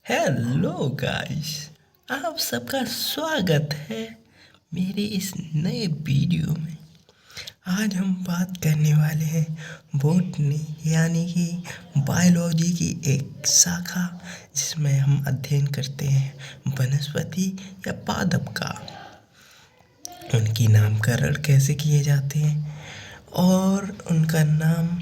Hello guys. आप सबका स्वागत है मेरे इस नए वीडियो में। आज हम बात करने वाले हैं बॉटनी यानी कि बायोलॉजी की एक शाखा जिसमें हम अध्ययन करते हैं वनस्पति या पादप का, उनकी नामकरण कैसे किए जाते हैं और उनका नाम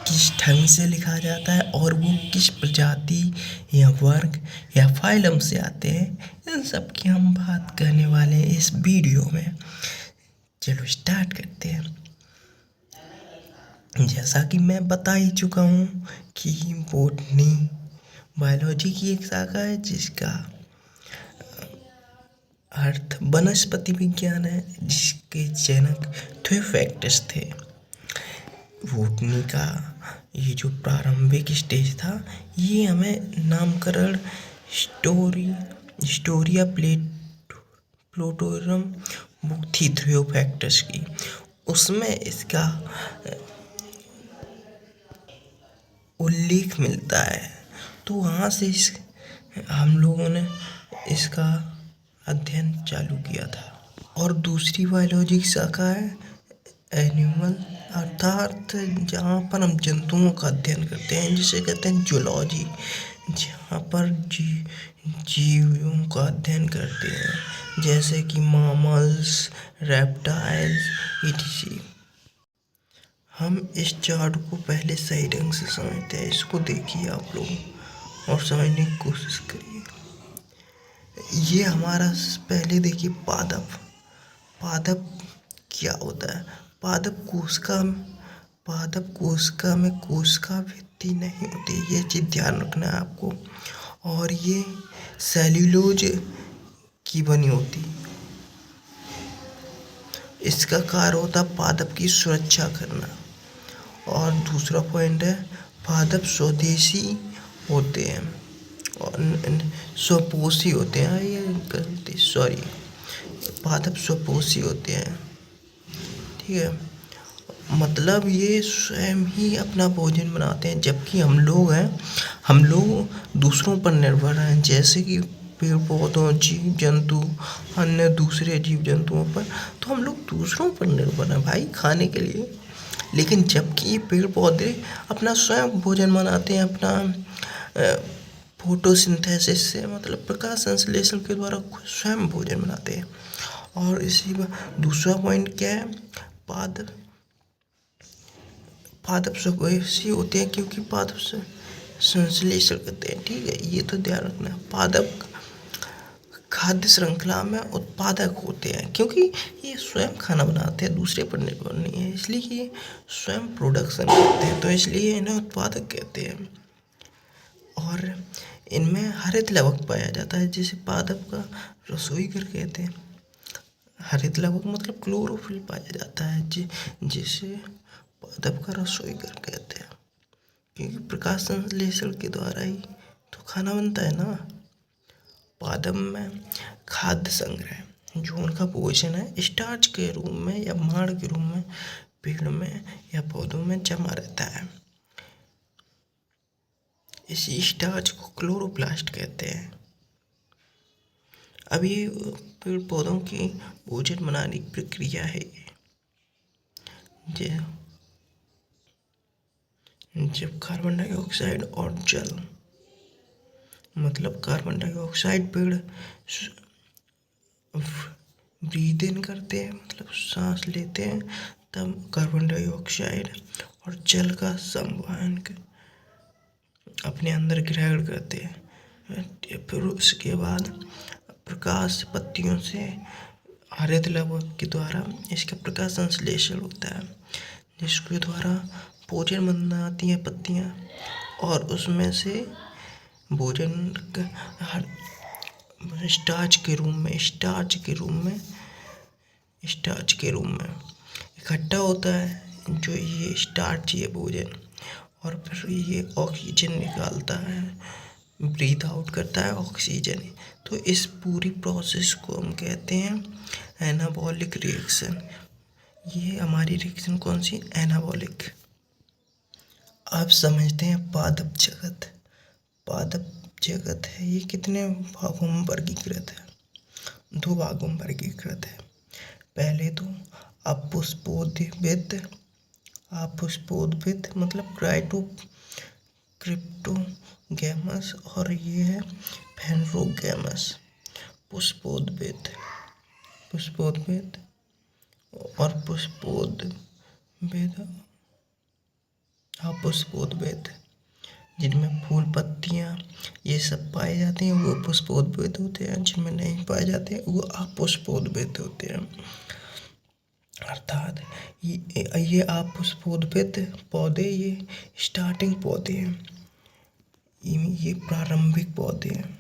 किस ढंग से लिखा जाता है और वो किस प्रजाति या वर्ग या फाइलम से आते हैं, इन सब की हम बात करने वाले हैं इस वीडियो में। चलो स्टार्ट करते हैं। जैसा कि मैं बता ही चुका हूँ कि बॉटनी बायोलॉजी की एक शाखा है जिसका अर्थ वनस्पति विज्ञान है, जिसके जनक थ्योफैक्टस थे। बॉटनी का ये जो प्रारंभिक स्टेज था, ये हमें नामकरण हिस्टोरिया प्लोटोरम थी थ्योफैक्टस की, उसमें इसका उल्लेख मिलता है। तो वहाँ से हम लोगों ने इसका अध्ययन चालू किया था। और दूसरी बायोलॉजी की शाखा है एनिमल, अर्थात जहाँ पर हम जंतुओं का अध्ययन करते हैं, जिसे कहते हैं जूलॉजी, जहाँ पर जीवों का अध्ययन करते हैं, जैसे कि मैमल्स, रेप्टाइल्स etc। हम इस चार्ट को पहले सही ढंग से समझते हैं। इसको देखिए आप लोग और समझने की कोशिश करिए। ये हमारा पहले देखिए पादप। पादप क्या होता है? पादप कोशिका में कोशिका भित्ति नहीं होती, ये चीज़ ध्यान रखना है आपको। और ये सेल्यूलोज की बनी होती। इसका कार्य होता है पादप की सुरक्षा करना। और दूसरा पॉइंट है पादप स्वदेशी होते हैं और स्वपोषी होते हैं। ये गलती, सॉरी, पादप स्वपोषी होते हैं, ठीक है। मतलब ये स्वयं ही अपना भोजन बनाते हैं, जबकि हम लोग दूसरों पर निर्भर हैं, जैसे कि पेड़ पौधों, जीव जंतु, अन्य दूसरे जीव जंतुओं पर। तो हम लोग दूसरों पर निर्भर हैं भाई खाने के लिए, लेकिन जबकि ये पेड़ पौधे अपना स्वयं भोजन बनाते हैं, अपना फोटोसिंथेसिस से, मतलब प्रकाश संश्लेषण के द्वारा स्वयं भोजन बनाते हैं। और इसी दूसरा पॉइंट क्या है? पादप स्वदेशी होते हैं क्योंकि पादप से संश्लेषण करते हैं, ठीक है। ये तो ध्यान रखना। पादप खाद्य श्रृंखला में उत्पादक होते हैं क्योंकि ये स्वयं खाना बनाते हैं, दूसरे पर निर्भर नहीं है, इसलिए ये स्वयं प्रोडक्शन करते हैं, तो इसलिए इन्हें उत्पादक कहते हैं। और इनमें हरित लवक पाया जाता है, जिसे पादप का रसोई घर कहते हैं। हरित लवक मतलब क्लोरोफिल पाया जाता है, जिसे पादप का रसोई घर कहते हैं, क्योंकि प्रकाश संश्लेषण के द्वारा ही तो खाना बनता है ना। पादप में खाद्य संग्रह, जो उनका भोजन है, स्टार्च के रूप में या माड़ के रूप में पेड़ में या पौधों में जमा रहता है। इसी स्टार्च को क्लोरोप्लास्ट कहते हैं। अब ये पेड़ पौधों की भोजन बनाने की प्रक्रिया है। जब कार्बन डाइऑक्साइड और जल, मतलब कार्बन डाइऑक्साइड पेड़ ब्रीद इन करते हैं, मतलब सांस लेते हैं, तब कार्बन डाइऑक्साइड और जल का संवहन अपने अंदर ग्रहण करते हैं। फिर उसके बाद प्रकाश पत्तियों से हरित लवक के द्वारा इसका प्रकाश संश्लेषण होता है, जिसके द्वारा भोजन बनाती हैं पत्तियाँ, और उसमें से भोजन स्टार्च के रूप में इकट्ठा होता है, जो ये स्टार्च, ये भोजन, और फिर ये ऑक्सीजन निकालता है, ब्रीथ आउट करता है ऑक्सीजन। तो इस पूरी प्रोसेस को हम कहते हैं एनाबॉलिक रिएक्शन। ये हमारी रिएक्शन कौन सी? एनाबॉलिक। आप समझते हैं पादप जगत है ये कितने भागों में वर्गीकृत है? 2 भागों में वर्गीकृत है। पहले तो अपुष्पोद्भिद, अपुष्पोद्भिद मतलब क्रिप्टोगैमस, और ये है फेनरोगैमस। पुष्पोद्भिद और अपुष्पोद्भिद जिनमें फूल पत्तियां ये सब पाए जाते हैं वो पुष्पोद्भिद होते हैं, जिनमें नहीं पाए जाते वो अपुष्पोद्भिद होते हैं। अर्थात ये अपुष्पोद्भिद पौधे ये स्टार्टिंग पौधे हैं, ये प्रारंभिक पौधे हैं।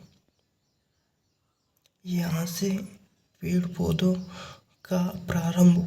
यहाँ से पेड़ पौधों का प्रारंभ